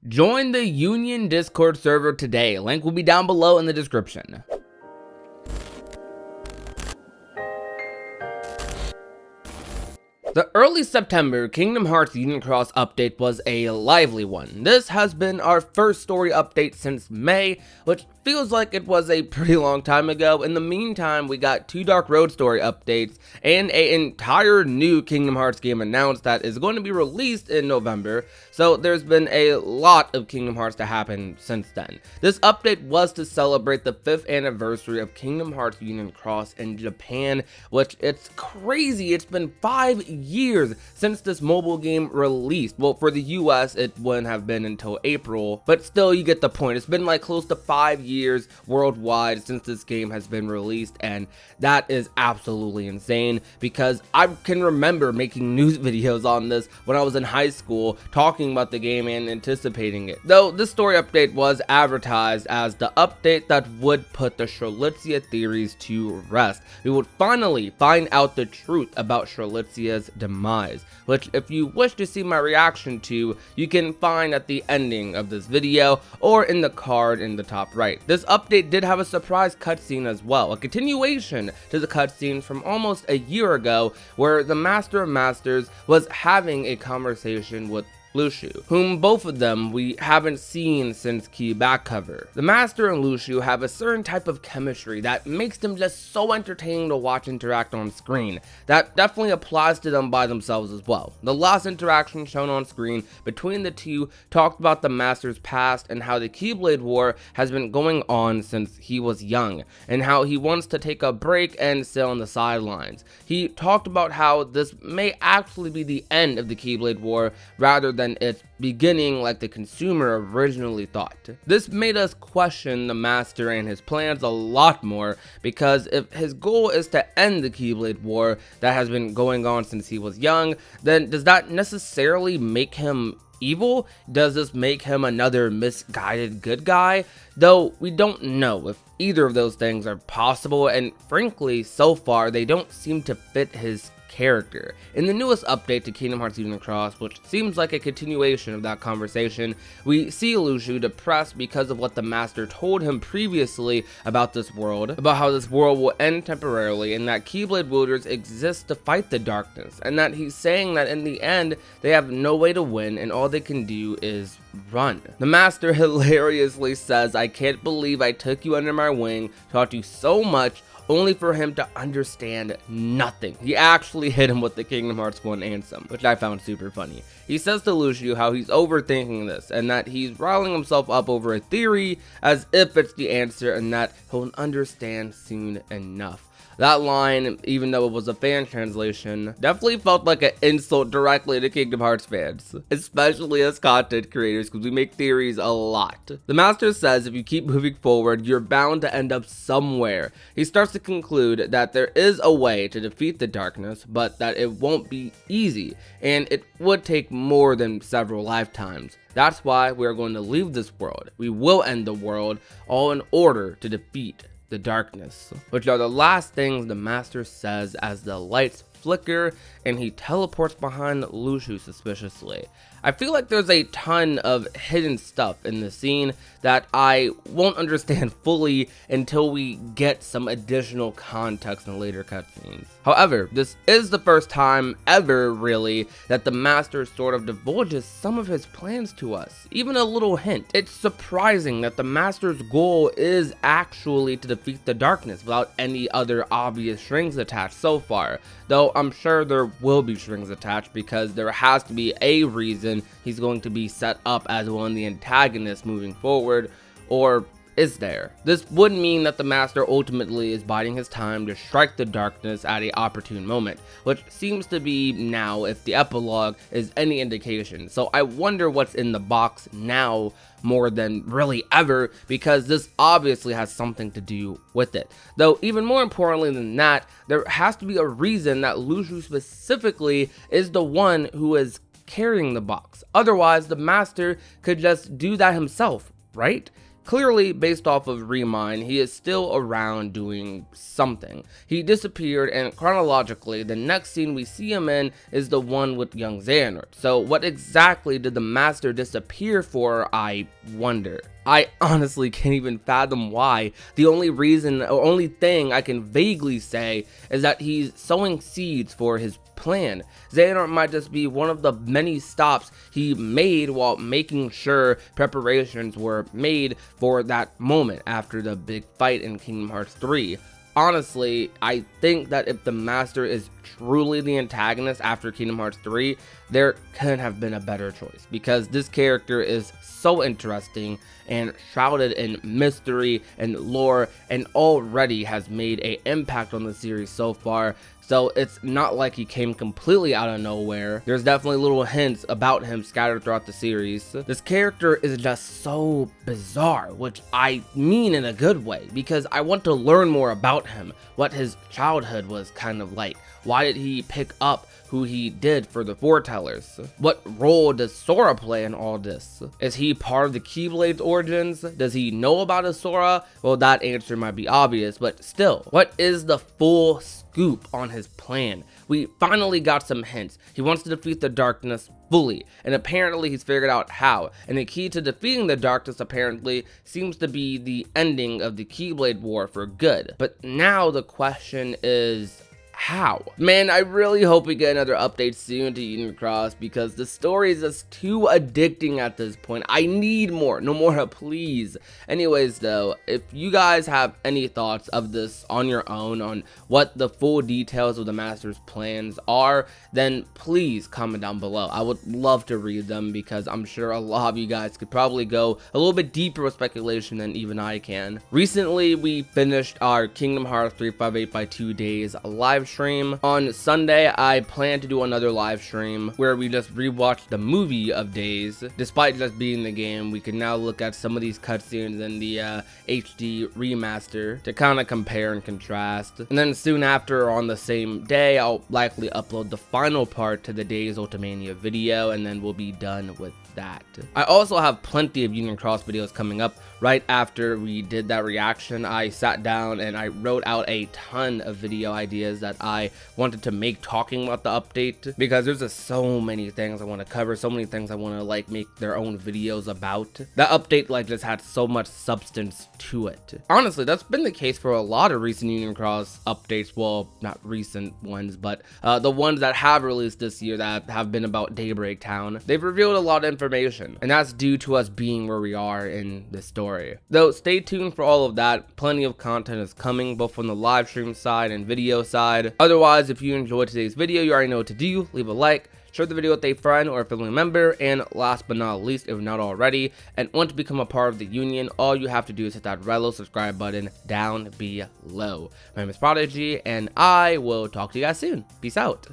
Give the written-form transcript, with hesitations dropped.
Join the Union Discord server today. Link will be down below in the description. The early September Kingdom Hearts Union Cross update was a lively one. This has been our first story update since May, which feels like it was a pretty long time ago. In the meantime, we got 2 Dark Road story updates and an entire new Kingdom Hearts game announced that is going to be released in November, so there's been a lot of Kingdom Hearts to happen since then. This update was to celebrate the 5th anniversary of Kingdom Hearts Union Cross in Japan, which it's crazy, it's been 5 years since this mobile game released. Well, for the US it wouldn't have been until April, but still you get the point. It's been like close to 5 years worldwide since this game has been released, and that is absolutely insane because I can remember making news videos on this when I was in high school, talking about the game and anticipating it. Though this story update was advertised as the update that would put the Strelitzia theories to rest. We would finally find out the truth about Strelitzia's demise, which if you wish to see my reaction to, you can find at the ending of this video or in the card in the top right. This update did have a surprise cutscene as well, a continuation to the cutscene from almost a year ago where the Master of Masters was having a conversation with Lucio, whom both of them we haven't seen since Key back cover. The Master and Lucio have a certain type of chemistry that makes them just so entertaining to watch interact on screen. That definitely applies to them by themselves as well. The last interaction shown on screen between the two talked about the Master's past and how the Keyblade War has been going on since he was young, and how he wants to take a break and sit on the sidelines. He talked about how this may actually be the end of the Keyblade War rather than its beginning like the consumer originally thought. This made us question the Master and his plans a lot more, because if his goal is to end the Keyblade War that has been going on since he was young, then does that necessarily make him evil? Does this make him another misguided good guy? Though we don't know if either of those things are possible, and frankly, so far they don't seem to fit his character. In the newest update to Kingdom Hearts Union Cross, which seems like a continuation of that conversation, we see Lucio depressed because of what the Master told him previously about this world, about how this world will end temporarily and that Keyblade wielders exist to fight the darkness, and that he's saying that in the end they have no way to win and all they can do is run. The Master hilariously says, "I can't believe I took you under my wing, taught you so much, only for him to understand nothing." He actually hit him with the Kingdom Hearts 1 anthem, which I found super funny. He says to Lucio how he's overthinking this and that he's riling himself up over a theory as if it's the answer and that he'll understand soon enough. That line, even though it was a fan translation, definitely felt like an insult directly to Kingdom Hearts fans, especially as content creators, because we make theories a lot. The Master says if you keep moving forward, you're bound to end up somewhere. He starts to conclude that there is a way to defeat the darkness, but that it won't be easy, and it would take more than several lifetimes. That's why we are going to leave this world. We will end the world, all in order to defeat the darkness, which are the last things the Master says as the lights flicker and he teleports behind Lucio suspiciously. I feel like there's a ton of hidden stuff in the scene that I won't understand fully until we get some additional context in later cutscenes. However, this is the first time ever, really, that the Master sort of divulges some of his plans to us, even a little hint. It's surprising that the Master's goal is actually to defeat the darkness without any other obvious strings attached so far, though I'm sure there will be strings attached because there has to be a reason he's going to be set up as one of the antagonists moving forward, or is there? This would mean that the Master ultimately is biding his time to strike the darkness at an opportune moment, which seems to be now if the epilogue is any indication. So I wonder what's in the box now more than really ever, because this obviously has something to do with it. Though even more importantly than that, there has to be a reason that Lucio specifically is the one who is carrying the box. Otherwise, the Master could just do that himself, right? Clearly, based off of Remind, he is still around doing something. He disappeared, and chronologically, the next scene we see him in is the one with young Xehanort. So what exactly did the Master disappear for, I wonder? I honestly can't even fathom why. The only reason, or only thing I can vaguely say is that he's sowing seeds for his plan. Xehanort might just be one of the many stops he made while making sure preparations were made for that moment after the big fight in Kingdom Hearts 3. Honestly, I think that if the Master is truly the antagonist after Kingdom Hearts 3, there couldn't have been a better choice, because this character is so interesting and shrouded in mystery and lore, and already has made an impact on the series so far. So it's not like he came completely out of nowhere. There's definitely little hints about him scattered throughout the series. This character is just so bizarre, which I mean in a good way, because I want to learn more about him, what his childhood was kind of like. Why did he pick up who he did for the Foretellers? What role does Sora play in all this? Is he part of the Keyblade's origins? Does he know about Asura? Well, that answer might be obvious, but still, what is the full scoop on his plan? We finally got some hints. He wants to defeat the darkness fully, and apparently he's figured out how. And the key to defeating the darkness apparently seems to be the ending of the Keyblade War for good. But now the question is, how? Man, I really hope we get another update soon to Eden Cross, because the story is just too addicting at this point. I need more. Nomura, please. Anyways, though, if you guys have any thoughts of this on your own, on what the full details of the Master's plans are, then please comment down below. I would love to read them, because I'm sure a lot of you guys could probably go a little bit deeper with speculation than even I can. Recently, we finished our Kingdom Hearts 358 by 2 days live stream. On Sunday, I plan to do another live stream where we just rewatch the movie of Days. Despite just being the game, we can now look at some of these cutscenes in the HD remaster to kind of compare and contrast. And then soon after, on the same day, I'll likely upload the final part to the Days Ultimania video, and then we'll be done with that. I also have plenty of Union Cross videos coming up. Right after we did that reaction, I sat down and I wrote out a ton of video ideas that I wanted to make talking about the update, because there's just so many things I want to cover, so many things I want to like make their own videos about. That update like just had so much substance to it. Honestly, that's been the case for a lot of recent Union Cross updates. Well, not recent ones, but the ones that have released this year that have been about Daybreak Town. They've revealed a lot of information, and that's due to us being where we are in the story. Though stay tuned for all of that. Plenty of content is coming, both from the live stream side and video side. Otherwise, if you enjoyed today's video, you already know what to do. Leave a like, share the video with a friend or a family member, and last but not least, if not already, and want to become a part of the Union, all you have to do is hit that red little subscribe button down below. My name is Prodigy, and I will talk to you guys soon. Peace out.